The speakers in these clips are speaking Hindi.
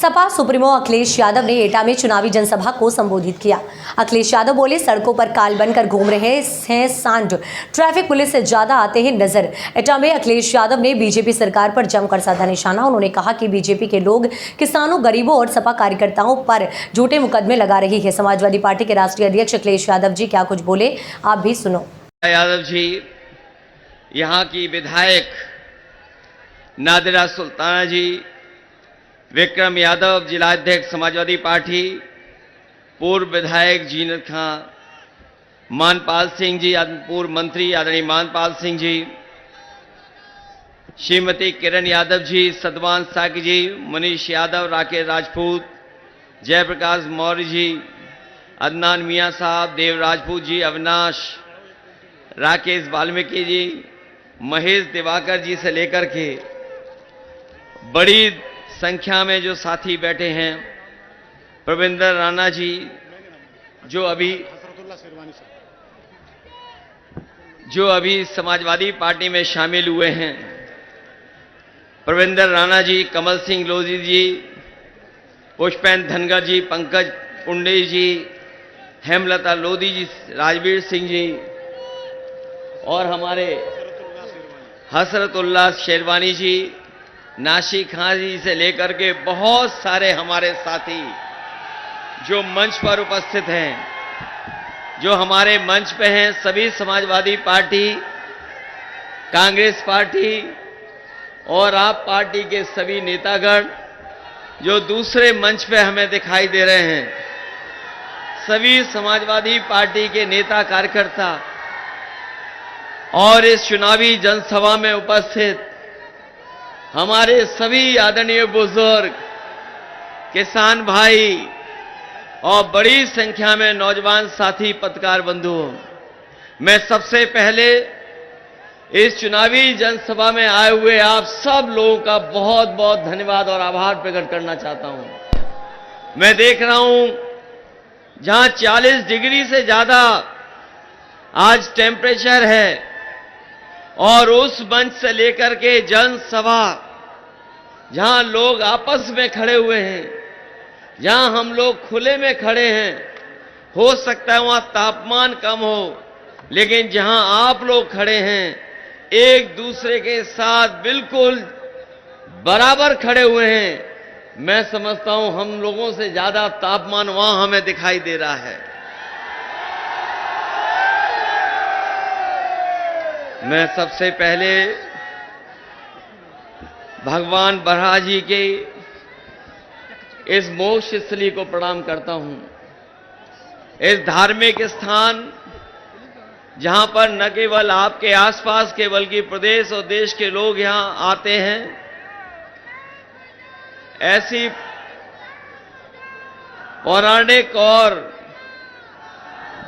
सपा सुप्रीमो अखिलेश यादव ने एटा में चुनावी जनसभा को संबोधित किया। अखिलेश यादव बोले, सड़कों पर काल बनकर घूम रहे हैं सांड, ट्रैफिक पुलिस से ज्यादा आते हैं नजर। एटा में अखिलेश यादव ने बीजेपी सरकार पर जमकर साधा निशाना। उन्होंने कहा कि बीजेपी के लोग किसानों, गरीबों और सपा कार्यकर्ताओं पर झूठे मुकदमे लगा रही है। समाजवादी पार्टी के राष्ट्रीय अध्यक्ष अखिलेश यादव जी क्या कुछ बोले, आप भी सुनो। यादव जी, यहाँ की विधायक नादिरा सुल्ताना जी, विक्रम यादव जिलाध्यक्ष समाजवादी पार्टी, पूर्व विधायक जीनत खां, मानपाल सिंह जी, पूर्व मंत्री आदरणीय मानपाल सिंह जी, श्रीमती किरण यादव जी, सदवान साकी जी, मनीष यादव, राकेश राजपूत, जयप्रकाश मौर्य जी, अदनान मियां साहब, देव राजपूत जी, अविनाश, राकेश वाल्मीकि जी, महेश दिवाकर जी से लेकर के बड़ी संख्या में जो साथी बैठे हैं, प्रविंदर राणा जी जो अभी समाजवादी पार्टी में शामिल हुए हैं, प्रविंदर राणा जी, कमल सिंह लोधी जी, पुष्पेंद्र धनगर जी, पंकज पुंडे जी, हेमलता लोधी जी, राजवीर सिंह जी और हमारे हसरतुल्लाह शेरवानी जी, नासिक खान जी से लेकर के बहुत सारे हमारे साथी जो मंच पर उपस्थित हैं, जो हमारे मंच पे हैं, सभी समाजवादी पार्टी, कांग्रेस पार्टी और आप पार्टी के सभी नेतागण जो दूसरे मंच पे हमें दिखाई दे रहे हैं, सभी समाजवादी पार्टी के नेता कार्यकर्ता और इस चुनावी जनसभा में उपस्थित हमारे सभी आदरणीय बुजुर्ग, किसान भाई और बड़ी संख्या में नौजवान साथी, पत्रकार बंधुओं, मैं सबसे पहले इस चुनावी जनसभा में आए हुए आप सब लोगों का बहुत बहुत धन्यवाद और आभार प्रकट करना चाहता हूं। मैं देख रहा हूं जहां 40 डिग्री से ज्यादा आज टेम्परेचर है और उस मंच से लेकर के जनसभा जहां लोग आपस में खड़े हुए हैं, जहां हम लोग खुले में खड़े हैं, हो सकता है वहां तापमान कम हो, लेकिन जहां आप लोग खड़े हैं एक दूसरे के साथ बिल्कुल बराबर खड़े हुए हैं, मैं समझता हूं हम लोगों से ज्यादा तापमान वहां हमें दिखाई दे रहा है। मैं सबसे पहले भगवान बरहा जी के इस मोक्ष स्थली को प्रणाम करता हूं। इस धार्मिक स्थान जहां पर न केवल आपके आसपास के बल्कि प्रदेश और देश के लोग यहां आते हैं, ऐसी पौराणिक और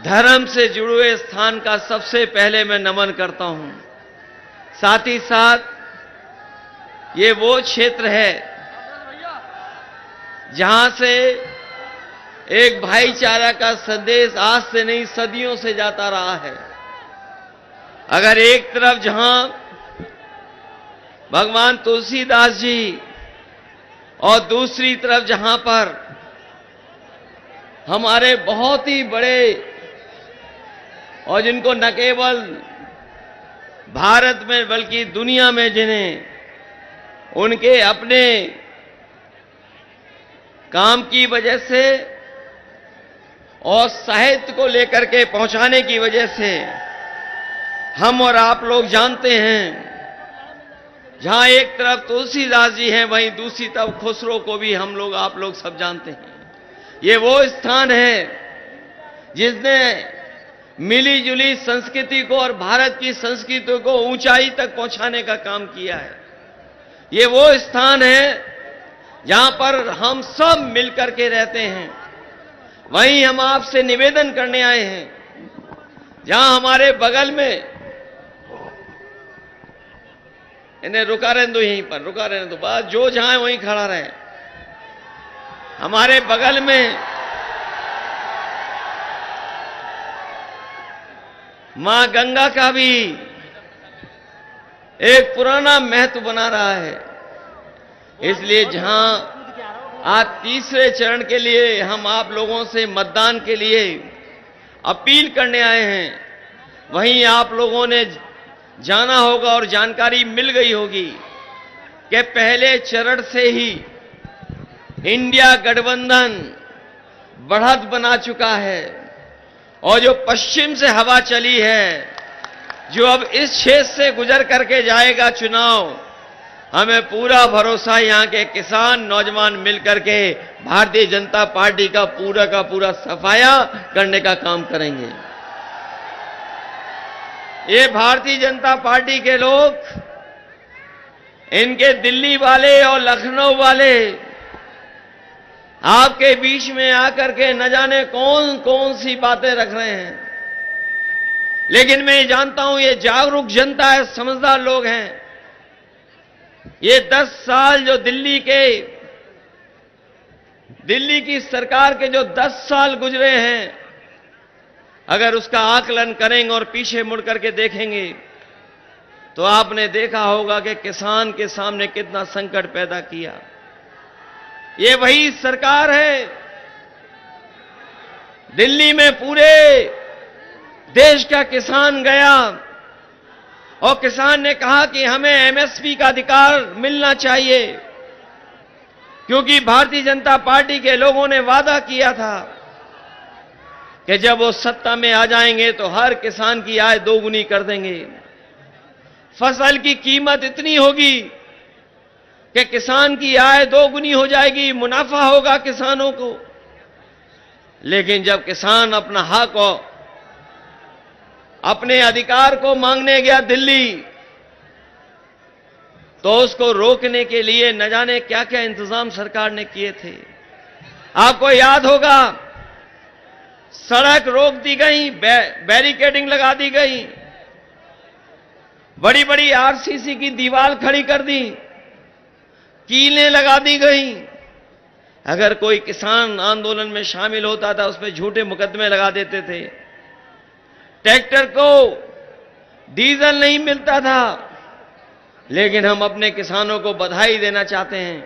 धर्म से जुड़े हुए स्थान का सबसे पहले मैं नमन करता हूं। साथ ही साथ ये वो क्षेत्र है जहां से एक भाईचारा का संदेश आज से नहीं सदियों से जाता रहा है। अगर एक तरफ जहां भगवान तुलसीदास जी और दूसरी तरफ जहां पर हमारे बहुत ही बड़े और जिनको न केवल भारत में बल्कि दुनिया में जिन्हें उनके अपने काम की वजह से और साहित्य को लेकर के पहुंचाने की वजह से हम और आप लोग जानते हैं, जहां एक तरफ तुलसीदास जी हैं वहीं दूसरी तरफ खुसरो को भी हम लोग आप लोग सब जानते हैं। ये वो स्थान है जिसने मिली जुली संस्कृति को और भारत की संस्कृति को ऊंचाई तक पहुंचाने का काम किया है। ये वो स्थान है जहां पर हम सब मिलकर के रहते हैं। वहीं हम आपसे निवेदन करने आए हैं, जहां हमारे बगल में, इन्हें रुका रहने दो, यहीं पर रुका रहने दो, बस जो जहां है वहीं खड़ा रहे। हमारे बगल में मां गंगा का भी एक पुराना महत्व बना रहा है। इसलिए जहां आज तीसरे चरण के लिए हम आप लोगों से मतदान के लिए अपील करने आए हैं। वहीं आप लोगों ने जाना होगा और जानकारी मिल गई होगी कि पहले चरण से ही इंडिया गठबंधन बढ़त बना चुका है और जो पश्चिम से हवा चली है, जो अब इस क्षेत्र से गुजर करके जाएगा चुनाव, हमें पूरा भरोसा यहां के किसान नौजवान मिलकर के भारतीय जनता पार्टी का पूरा सफाया करने का काम करेंगे। ये भारतीय जनता पार्टी के लोग, इनके दिल्ली वाले और लखनऊ वाले आपके बीच में आकर के न जाने कौन कौन सी बातें रख रहे हैं, लेकिन मैं जानता हूं ये जागरूक जनता है, समझदार लोग हैं। ये 10 साल जो दिल्ली की सरकार के जो 10 साल गुजरे हैं, अगर उसका आकलन करेंगे और पीछे मुड़ करके देखेंगे तो आपने देखा होगा कि किसान के सामने कितना संकट पैदा किया। ये वही सरकार है, दिल्ली में पूरे देश का किसान गया और किसान ने कहा कि हमें एमएसपी का अधिकार मिलना चाहिए, क्योंकि भारतीय जनता पार्टी के लोगों ने वादा किया था कि जब वो सत्ता में आ जाएंगे तो हर किसान की आय दोगुनी कर देंगे। फसल की कीमत इतनी होगी कि किसान की आय दोगुनी हो जाएगी, मुनाफा होगा किसानों को। लेकिन जब किसान अपना हक और अपने अधिकार को मांगने गया दिल्ली, तो उसको रोकने के लिए न जाने क्या क्या इंतजाम सरकार ने किए थे। आपको याद होगा, सड़क रोक दी गई, बैरिकेडिंग लगा दी गई, बड़ी बड़ी आरसीसी की दीवार खड़ी कर दी, कीलें लगा दी गई। अगर कोई किसान आंदोलन में शामिल होता था, उस पर झूठे मुकदमे लगा देते थे। ट्रैक्टर को डीजल नहीं मिलता था। लेकिन हम अपने किसानों को बधाई देना चाहते हैं